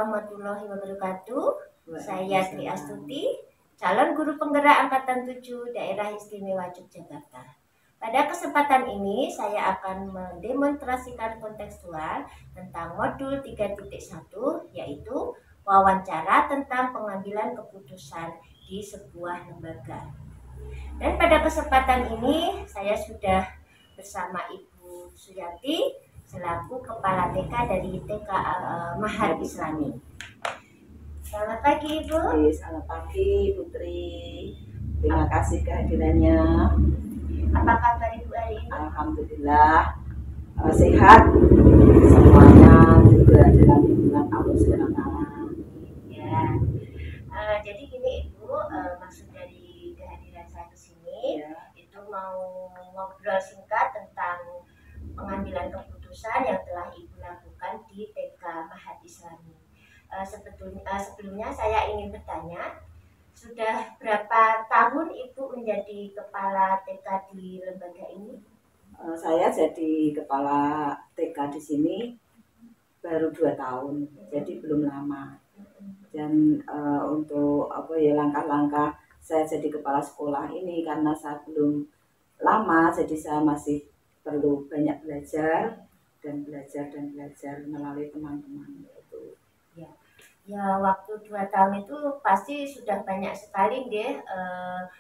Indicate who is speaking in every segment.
Speaker 1: warahmatullahi wabarakatuh. Saya Tri Astuti, calon guru penggerak Angkatan 7 Daerah Istimewa Yogyakarta. Pada kesempatan ini saya akan mendemonstrasikan kontekstual tentang modul 3.1, yaitu wawancara tentang pengambilan keputusan di sebuah lembaga. Dan pada kesempatan ini saya sudah bersama Ibu Suyanti selaku Kepala TK dari TK Mahat Islami. Selamat pagi Ibu.
Speaker 2: Selamat pagi Putri. Terima kasih kehadirannya.
Speaker 1: Apa kabar Ibu hari ini?
Speaker 2: Alhamdulillah sehat. Semuanya juga dalam lindungan Allah SWT.
Speaker 1: Ya. Jadi gini Ibu, maksud dari kehadiran saya ke sini itu mau ngobrol singkat tentang pengambilan keputusan yang telah Ibu lakukan di TK Mahat Islami. Sebelumnya saya ingin bertanya, sudah berapa tahun Ibu menjadi kepala TK di lembaga ini?
Speaker 2: Saya jadi kepala TK di sini baru 2 tahun, jadi belum lama. Dan untuk langkah-langkah saya jadi kepala sekolah ini karena saya belum lama, jadi saya masih perlu banyak belajar melalui teman-teman itu.
Speaker 1: Ya, waktu 2 tahun itu pasti sudah banyak sekali deh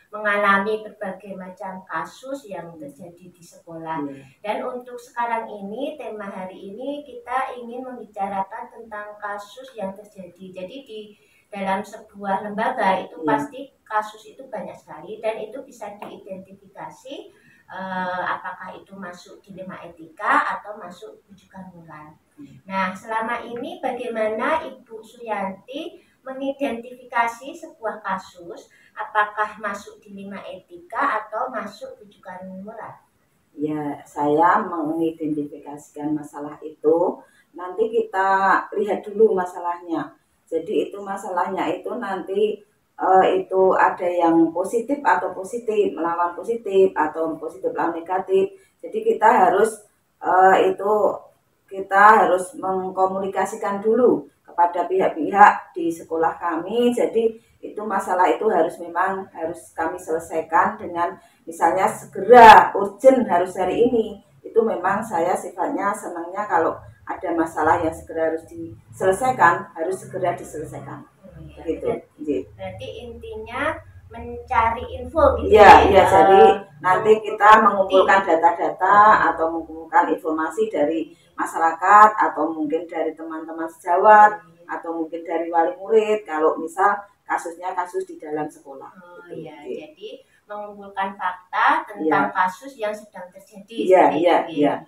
Speaker 1: mengalami berbagai macam kasus yang terjadi di sekolah. Dan untuk sekarang ini, tema hari ini kita ingin membicarakan tentang kasus yang terjadi. Jadi di dalam sebuah lembaga itu pasti kasus itu banyak sekali dan itu bisa diidentifikasi apakah itu masuk dilema etika atau masuk rujukan moral. Nah, selama ini bagaimana Ibu Suyanti mengidentifikasi sebuah kasus apakah masuk dilema etika atau masuk rujukan moral?
Speaker 2: Ya, saya mengidentifikasikan masalah itu. Nanti kita lihat dulu masalahnya. Jadi itu masalahnya itu nanti itu ada yang positif atau positif melawan positif atau positif lawan negatif. Jadi kita harus mengkomunikasikan dulu kepada pihak-pihak di sekolah kami. Jadi itu masalah itu harus kami selesaikan dengan misalnya segera, urgent harus hari ini. Itu memang saya sifatnya senangnya kalau ada masalah yang segera harus diselesaikan, harus segera diselesaikan. Gitu.
Speaker 1: Berarti intinya mencari info gitu
Speaker 2: ya? Iya, jadi nanti kita mengumpulkan data-data atau mengumpulkan informasi dari masyarakat atau mungkin dari teman-teman sejawat atau mungkin dari wali murid kalau misal kasusnya kasus di dalam sekolah.
Speaker 1: Jadi mengumpulkan fakta tentang kasus yang sedang terjadi.
Speaker 2: Iya.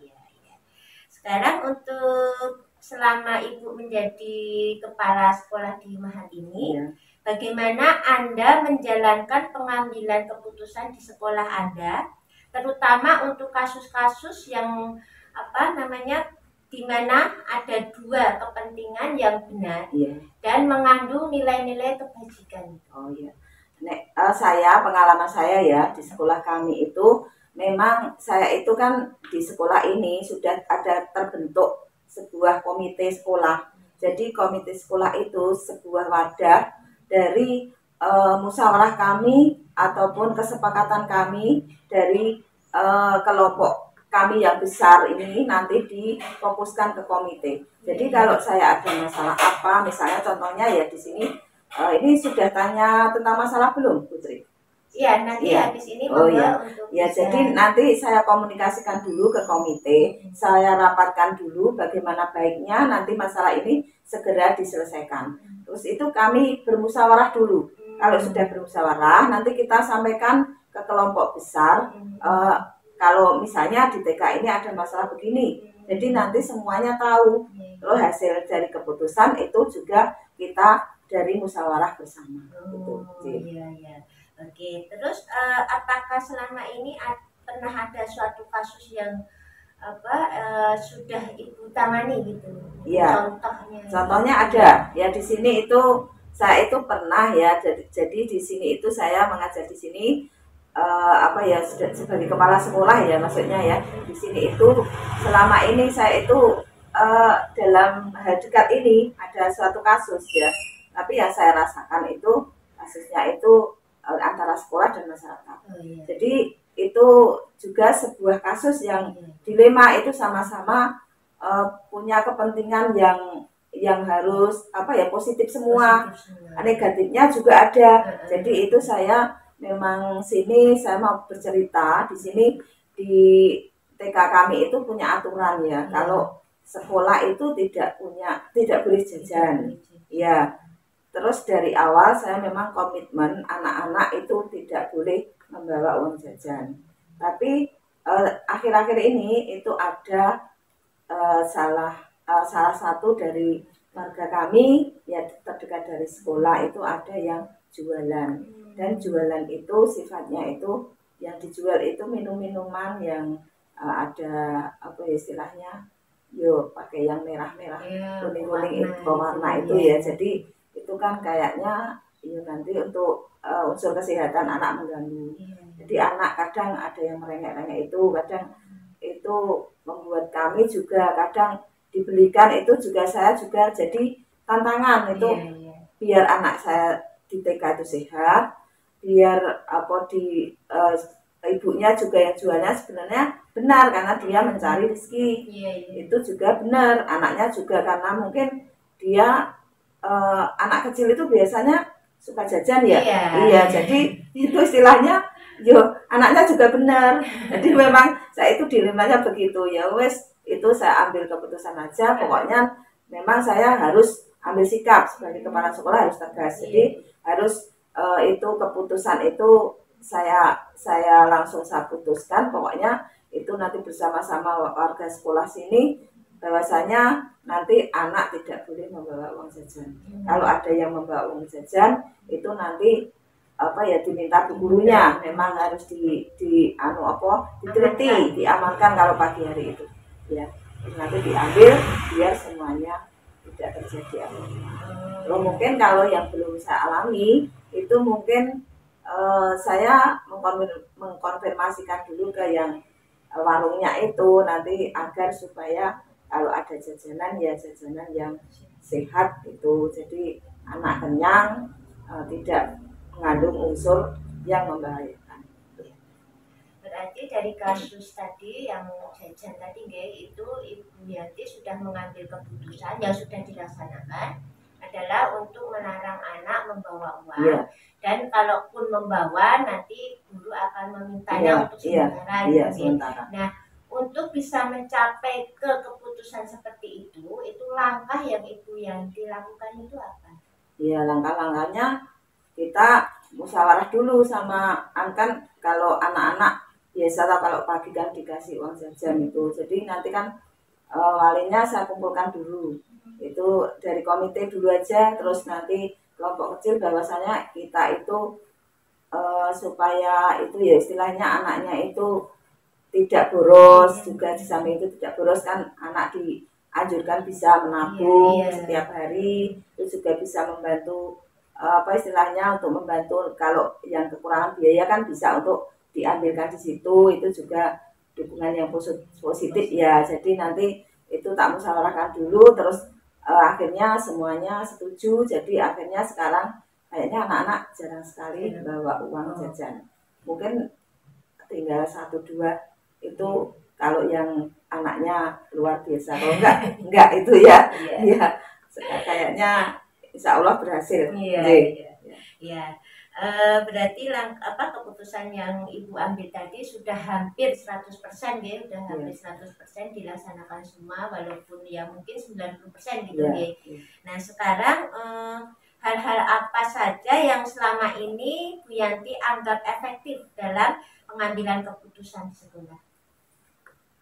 Speaker 1: Sekarang untuk selama Ibu menjadi kepala sekolah di Mahat ini, bagaimana Anda menjalankan pengambilan keputusan di sekolah Anda, terutama untuk kasus-kasus yang di mana ada 2 kepentingan yang benar dan mengandung nilai-nilai kebajikan.
Speaker 2: Pengalaman saya ya di sekolah kami itu memang saya itu kan di sekolah ini sudah ada terbentuk sebuah komite sekolah. Jadi komite sekolah itu sebuah wadah dari musyawarah kami ataupun kesepakatan kami dari kelompok kami yang besar ini nanti difokuskan ke komite. Jadi kalau saya ada masalah apa, misalnya contohnya ya di sini ini sudah tanya tentang masalah belum, Putri?
Speaker 1: Iya, nanti habis ini
Speaker 2: jadi nanti saya komunikasikan dulu ke komite, saya rapatkan dulu bagaimana baiknya nanti masalah ini segera diselesaikan. Terus itu kami bermusyawarah dulu. Kalau sudah bermusyawarah, nanti kita sampaikan ke kelompok besar. Kalau misalnya di TK ini ada masalah begini, jadi nanti semuanya tahu. Terus hasil dari keputusan itu juga kita dari musyawarah bersama.
Speaker 1: Oke, terus apakah selama ini pernah ada suatu kasus yang sudah Ibu tangani gitu?
Speaker 2: Iya. Contohnya ada. Ya di sini itu saya itu pernah ya. Jadi di sini itu saya mengajar di sini sebagai kepala sekolah ya maksudnya ya. Di sini itu selama ini saya itu dalam hal dekat ini ada suatu kasus ya, tapi yang saya rasakan itu kasusnya itu antara sekolah dan masyarakat. Jadi itu juga sebuah kasus yang dilema itu sama-sama punya kepentingan yang harus positif semua, negatifnya juga ada. Jadi itu saya memang saya mau bercerita di sini di TK kami itu punya aturan ya, kalau sekolah itu tidak boleh jajan. Ya, terus dari awal saya memang komitmen anak-anak itu tidak boleh membawa uang jajan. Tapi akhir-akhir ini itu ada salah satu dari warga kami ya terdekat dari sekolah itu ada yang jualan, dan jualan itu sifatnya itu yang dijual itu minum-minuman yang ada istilahnya pakai yang merah-merah kuning-kuning itu pewarna itu ya. Jadi itu kan kayaknya nanti untuk unsur kesehatan anak mengganggu. Jadi anak kadang ada yang merengek-rengek itu, kadang itu membuat kami juga kadang dibelikan itu juga saya juga jadi tantangan itu biar anak saya di TK itu sehat, biar ibunya juga yang jualnya sebenarnya benar karena dia mencari rezeki. Itu juga benar, anaknya juga karena mungkin dia anak kecil itu biasanya suka jajan ya. Jadi itu istilahnya anaknya juga benar. Jadi memang saya itu dilemanya begitu ya, wes itu saya ambil keputusan aja, pokoknya memang saya harus ambil sikap sebagai kepala sekolah, harus tegas. Jadi harus itu keputusan itu saya langsung saya putuskan, pokoknya itu nanti bersama-sama warga sekolah sini bahwasanya nanti anak tidak boleh membawa uang jajan. Kalau ada yang membawa uang jajan itu nanti diminta bu gurunya memang harus diteliti, diamankan kalau pagi hari itu ya, nanti diambil biar semuanya tidak terjadi apa-apa. Mungkin kalau yang belum saya alami itu mungkin saya mengkonfirmasikan dulu ke yang warungnya itu nanti agar supaya kalau ada jajanan ya jajanan yang sehat itu, jadi anak kenyang, tidak mengandung unsur yang membahayakan.
Speaker 1: Berarti dari kasus tadi yang jajan tadi itu Ibu Yanti sudah mengambil keputusan yang sudah dilaksanakan adalah untuk melarang anak membawa uang, dan kalaupun membawa nanti guru akan memintanya untuk sementara.
Speaker 2: Sementara.
Speaker 1: Nah, untuk bisa mencapai ke keputusan seperti itu langkah yang Ibu Yanti lakukan itu apa?
Speaker 2: Ya, langkah-langkahnya kita musyawarah dulu sama kan kalau anak-anak biasa kalau pagi kan dikasih uang jajan itu, jadi nanti kan walinya saya kumpulkan dulu itu dari komite dulu aja, terus nanti kelompok kecil bahwasanya kita itu supaya itu ya istilahnya anaknya itu tidak boros, juga di samping itu tidak boros kan anak dianjurkan bisa menabung setiap hari, itu juga bisa membantu istilahnya untuk membantu kalau yang kekurangan biaya kan bisa untuk diambilkan di situ, itu juga dukungan yang positif ya. Jadi nanti itu tak musyawarahkan dulu, terus akhirnya semuanya setuju, jadi akhirnya sekarang kayaknya anak-anak jarang sekali bawa uang jajan, mungkin tinggal 1-2 itu kalau yang anaknya luar biasa, kalau enggak itu ya kayaknya insya Allah berhasil.
Speaker 1: Berarti keputusan yang Ibu ambil tadi sudah hampir 100% ya, sudah hampir 100% dilaksanakan semua, walaupun ya mungkin 90% gitu ya. Nah sekarang hal-hal apa saja yang selama ini Bu Yanti anggap efektif dalam pengambilan keputusan di sekolah?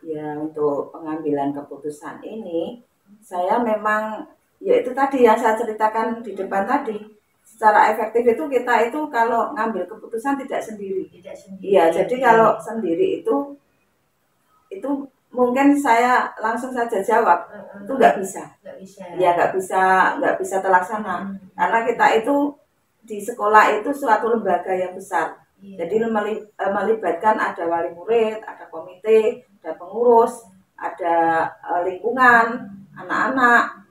Speaker 2: Ya, untuk pengambilan keputusan ini saya memang ya itu tadi yang saya ceritakan di depan tadi, secara efektif itu kita itu kalau ngambil keputusan tidak sendiri. Iya, jadi kalau sendiri itu mungkin saya langsung saja jawab itu nggak bisa. Ya nggak bisa terlaksana karena kita itu di sekolah itu suatu lembaga yang besar. Jadi melibatkan ada wali murid, ada komite, ada pengurus, ada lingkungan, anak-anak,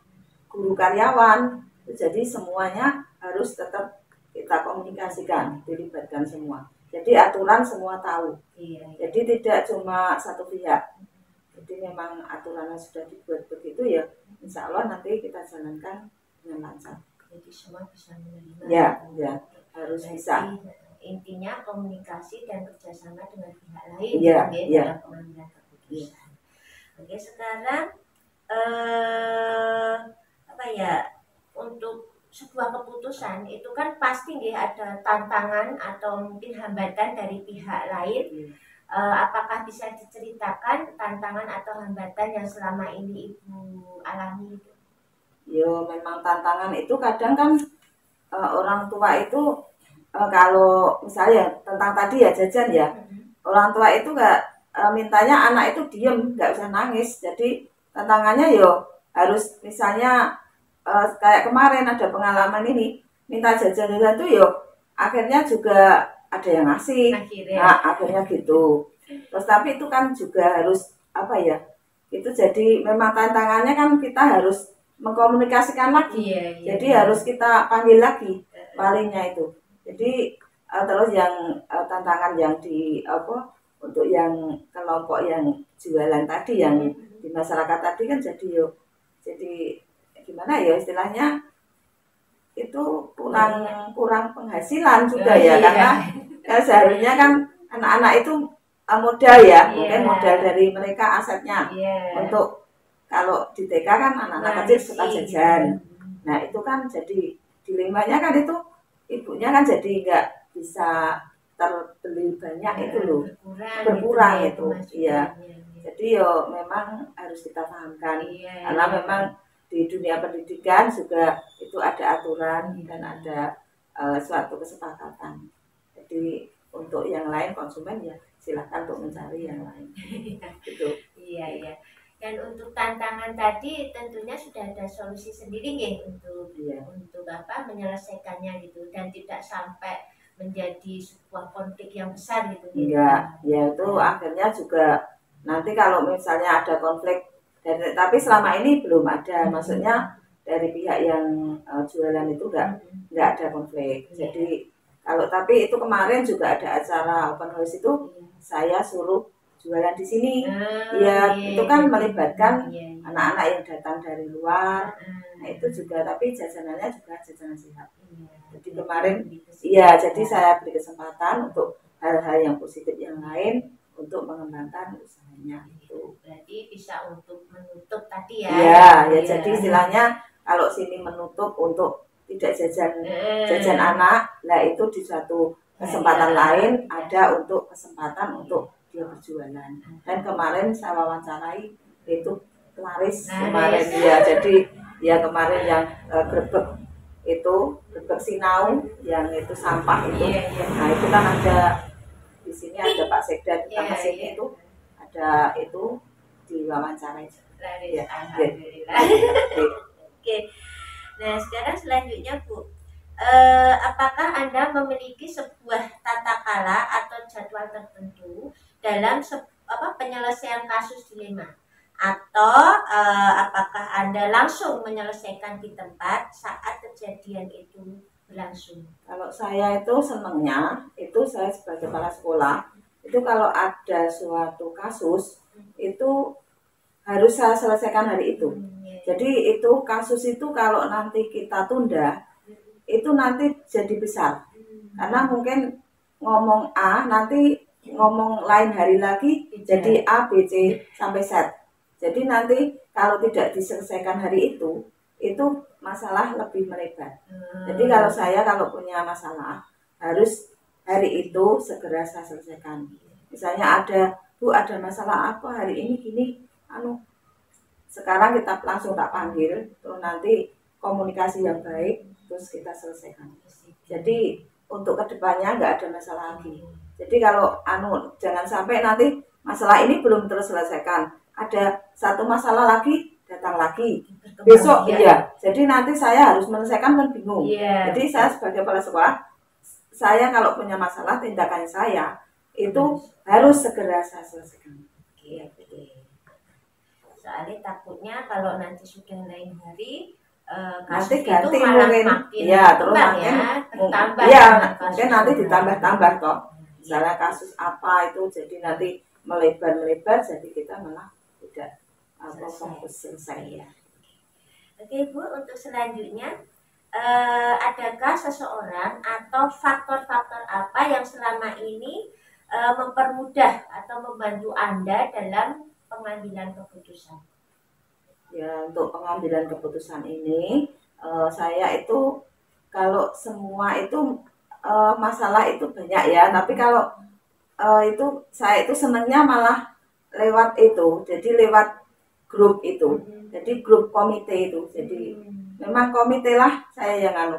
Speaker 2: guru karyawan. Jadi semuanya harus tetap kita komunikasikan, dilibatkan semua. Jadi aturan semua tahu. Jadi tidak cuma satu pihak. Jadi memang aturannya sudah dibuat begitu ya, insya Allah nanti kita jalankan dengan lancar.
Speaker 1: Jadi semua bisa menerima.
Speaker 2: Ya, harus bisa.
Speaker 1: Intinya komunikasi dan kerjasama dengan pihak lain dalam pengambilan keputusan. Oke, sekarang untuk sebuah keputusan itu kan pasti ada tantangan atau mungkin hambatan dari pihak lain. Apakah bisa diceritakan tantangan atau hambatan yang selama ini Ibu alami itu?
Speaker 2: Yo, memang tantangan itu kadang kan orang tua itu kalau misalnya tentang tadi ya jajan ya, orang tua itu nggak mintanya anak itu diem, nggak usah nangis. Jadi tantangannya yo harus misalnya kayak kemarin ada pengalaman ini, minta jajan-jajan tuh yo akhirnya juga ada yang ngasih. Akhirnya gitu. Terus tapi itu kan juga harus apa ya? Itu jadi memang tantangannya kan kita harus mengkomunikasikan lagi. Jadi harus kita panggil lagi palingnya itu. Jadi terus yang tantangan yang untuk yang kelompok yang jualan tadi yang di masyarakat tadi kan jadi gimana ya istilahnya itu kurang penghasilan juga ya karena seharusnya kan anak-anak itu modal ya mungkin modal dari mereka asetnya untuk kalau di TK kan anak-anak kecil suka jajan. Nah itu kan jadi dilemanya kan itu ibunya kan jadi nggak bisa terbeli banyak itu loh berkurang itu iya. Jadi yo memang harus kita pahamkan karena memang di dunia pendidikan juga itu ada aturan dan ada suatu kesepakatan. Jadi untuk yang lain konsumen ya silakan untuk mencari yang lain. Gitu.
Speaker 1: Iya. Dan untuk tantangan tadi tentunya sudah ada solusi sendiri ya untuk menyelesaikannya gitu dan tidak sampai menjadi sebuah konflik yang besar gitu.
Speaker 2: Enggak, ya itu akhirnya juga nanti kalau misalnya ada konflik tapi selama ini belum ada, maksudnya dari pihak yang jualan itu enggak ada konflik. Jadi kalau tapi itu kemarin juga ada acara open house itu saya suruh jualan di sini, itu kan melibatkan anak-anak yang datang dari luar, nah itu juga tapi jajanannya juga jajanan sehat. Jadi kemarin, jadi saya beri kesempatan untuk hal-hal yang positif yang lain untuk mengembangkan usahanya itu.
Speaker 1: Berarti bisa untuk menutup tadi ya?
Speaker 2: Iya, jadi istilahnya kalau sini menutup untuk tidak jajan anak, lah itu di suatu kesempatan lain ada untuk kesempatan untuk dia berjualan. Dan kemarin saya wawancarai itu laris kemarin dia. Jadi dia kemarin yang grebek sinau yang itu sampah itu. Nah itu kan ada di sini ada Pak Sekda di sini itu ada itu diwawancarai.
Speaker 1: Ya. Alhamdulillah. Oke. Nah sekarang selanjutnya Bu. Apakah Anda memiliki sebuah tata cara atau jadwal tertentu dalam penyelesaian kasus dilema atau apakah Anda langsung menyelesaikan di tempat saat kejadian itu berlangsung?
Speaker 2: Kalau saya itu senangnya itu saya sebagai kepala sekolah itu kalau ada suatu kasus itu harus saya selesaikan hari itu. Jadi itu kasus itu kalau nanti kita tunda itu nanti jadi besar karena mungkin ngomong A nanti ngomong lain hari lagi jadi A, B, C sampai Z. Jadi nanti kalau tidak diselesaikan hari itu masalah lebih melebar. Jadi kalau punya masalah harus hari itu segera saya selesaikan. Misalnya Bu ada masalah apa hari ini gini, sekarang kita langsung tak panggil, terus nanti komunikasi yang baik terus kita selesaikan. Jadi untuk kedepannya nggak ada masalah lagi. Jadi kalau jangan sampai nanti masalah ini belum terselesaikan, ada satu masalah lagi datang lagi besok Jadi nanti saya harus menyelesaikan kan bingung. Jadi saya sebagai kepala sekolah, saya kalau punya masalah tindakan saya itu harus segera saya selesaikan.
Speaker 1: Soalnya takutnya kalau nanti sudah lain hari
Speaker 2: nanti
Speaker 1: kasus
Speaker 2: ganti
Speaker 1: itu malah
Speaker 2: mungkin
Speaker 1: makin
Speaker 2: ya, terus
Speaker 1: berkembang
Speaker 2: makin
Speaker 1: ya, bertambah
Speaker 2: ya
Speaker 1: dengan
Speaker 2: mungkin
Speaker 1: kasus
Speaker 2: nanti
Speaker 1: yang
Speaker 2: ditambah-tambah
Speaker 1: lain.
Speaker 2: toh, misalnya kasus apa itu jadi nanti melebar-melebar, jadi kita malah tidak fokus selesai.
Speaker 1: Ya. Oke Bu, untuk selanjutnya adakah seseorang atau faktor-faktor apa yang selama ini mempermudah atau membantu Anda dalam pengambilan keputusan?
Speaker 2: Ya, untuk pengambilan keputusan ini saya itu kalau semua itu masalah itu banyak ya, tapi kalau itu saya itu senangnya malah lewat itu, jadi lewat grup itu, jadi grup komite itu, jadi memang komite lah saya yang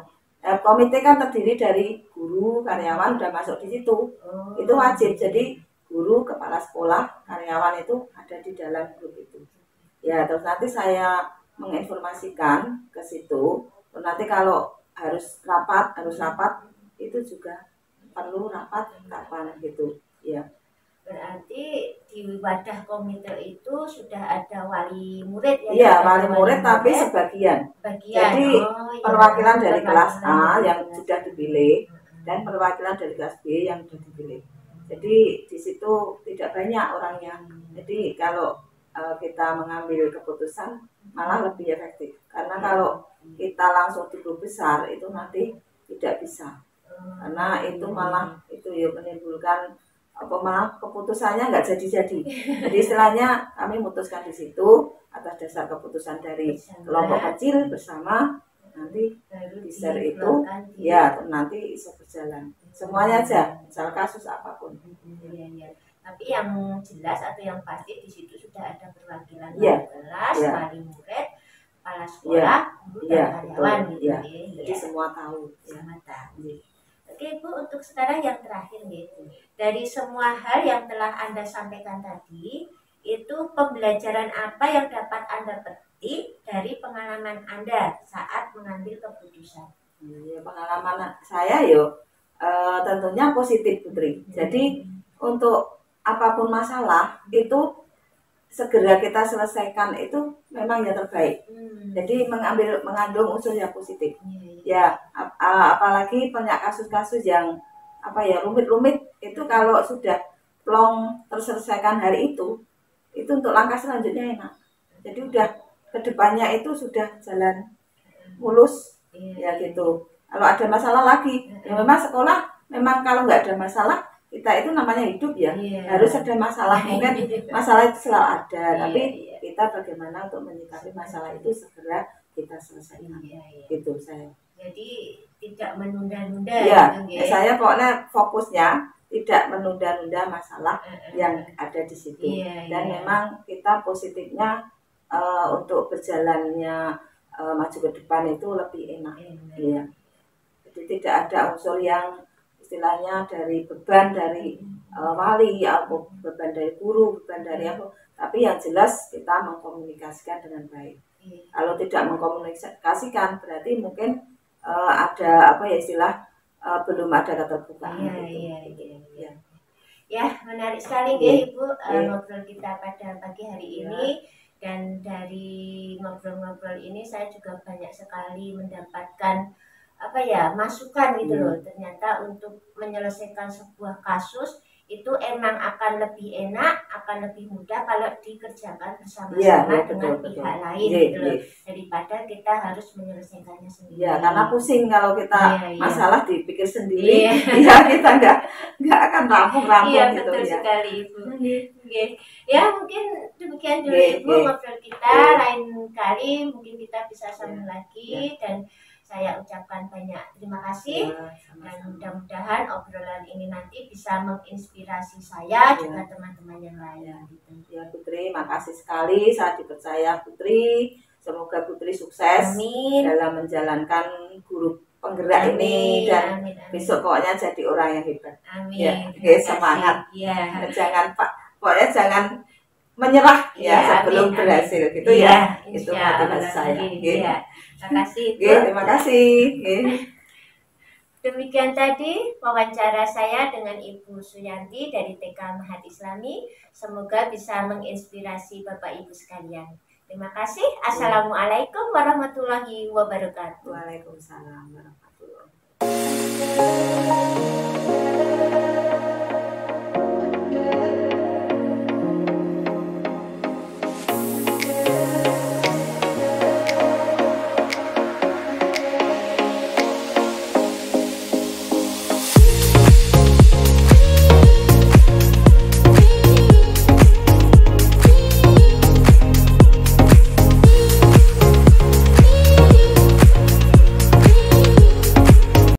Speaker 2: komite kan terdiri dari guru, karyawan udah masuk di situ, itu wajib, jadi guru, kepala sekolah, karyawan itu ada di dalam grup itu. Ya, terus nanti saya menginformasikan ke situ. Terus nanti kalau harus rapat itu juga perlu rapat kapan gitu. Ya.
Speaker 1: Berarti di wadah komite itu sudah ada wali murid ya?
Speaker 2: Iya, wali murid tapi sebagian. Jadi perwakilan dari kelas A yang sudah dipilih dan perwakilan dari kelas B yang sudah dipilih. Jadi di situ tidak banyak orangnya. Jadi kalau kita mengambil keputusan malah lebih efektif, karena kalau kita langsung di grup besar itu nanti tidak bisa, karena itu malah itu ya menimbulkan malah keputusannya nggak jadi. Jadi istilahnya kami memutuskan di situ atas dasar keputusan dari kelompok kecil bersama, nanti di share itu ya nanti bisa berjalan semuanya aja, misal kasus apapun.
Speaker 1: Tapi yang jelas atau yang pasti di situ sudah ada perwakilan kelas, wali murid, kepala sekolah, guru dan karyawan gitu ya.
Speaker 2: Jadi semua tahu.
Speaker 1: Semua tahu. Oke Bu, untuk sekarang yang terakhir gitu. Dari semua hal yang telah Anda sampaikan tadi, itu pembelajaran apa yang dapat Anda petik dari pengalaman Anda saat mengambil keputusan?
Speaker 2: Ya, pengalaman saya tentunya positif Putri. Jadi untuk apapun masalah itu segera kita selesaikan itu memang yang terbaik. Jadi mengandung unsur yang positif. Ya, apalagi banyak kasus-kasus yang rumit-rumit itu kalau sudah plong terselesaikan hari itu untuk langkah selanjutnya enak. Jadi udah kedepannya itu sudah jalan mulus ya gitu. Kalau ada masalah lagi, ya memang sekolah memang kalau nggak ada masalah, kita itu namanya hidup ya, harus ada masalah, mungkin masalah itu selalu ada, tapi kita bagaimana untuk menyikapi masalah itu segera kita selesaikan, gitu saya.
Speaker 1: Jadi tidak menunda-nunda
Speaker 2: ya,
Speaker 1: gitu,
Speaker 2: saya pokoknya fokusnya tidak menunda-nunda masalah yang ada di situ, dan memang kita positifnya untuk berjalannya maju ke depan itu lebih enak. Iya. Jadi tidak ada unsur yang istilahnya dari beban dari wali atau beban dari guru, beban dari apa, tapi yang jelas kita mengkomunikasikan dengan baik. Kalau tidak mengkomunikasikan berarti mungkin ada istilah belum ada keterbukaan.
Speaker 1: Ya, menarik sekali Ibu ngobrol kita pada pagi hari ini. Dan dari ngobrol-ngobrol ini saya juga banyak sekali mendapatkan masukan gitu loh. Ternyata untuk menyelesaikan sebuah kasus itu emang akan lebih enak, akan lebih mudah kalau dikerjakan bersama-sama dengan pihak lain gitu loh, daripada kita harus menyelesaikannya sendiri.
Speaker 2: Ya, karena pusing kalau kita masalah dipikir sendiri, kita nggak akan rampung gitu.
Speaker 1: Betul sekali Ibu. Ya mungkin demikian dulu Ibu ngobrol kita. Lain kali mungkin kita bisa sambung lagi, dan saya ucapkan banyak terima kasih, dan mudah-mudahan obrolan ini nanti bisa menginspirasi saya juga teman-teman yang lain.
Speaker 2: Ya Putri, makasih sekali saya dipercaya Putri. Semoga Putri sukses dalam menjalankan guru penggerak ini, dan besok pokoknya jadi orang yang hebat.
Speaker 1: Amin.
Speaker 2: Semangat. Jangan pokoknya jangan menyerah sebelum berhasil gitu ya. Itu motivasi saya.
Speaker 1: Terima kasih.
Speaker 2: Terima kasih.
Speaker 1: Demikian tadi wawancara saya dengan Ibu Suyanti dari TK Mahat Islami. Semoga bisa menginspirasi Bapak Ibu sekalian. Terima kasih. Assalamualaikum warahmatullahi wabarakatuh.
Speaker 2: Waalaikumsalam warahmatullahi wabarakatuh.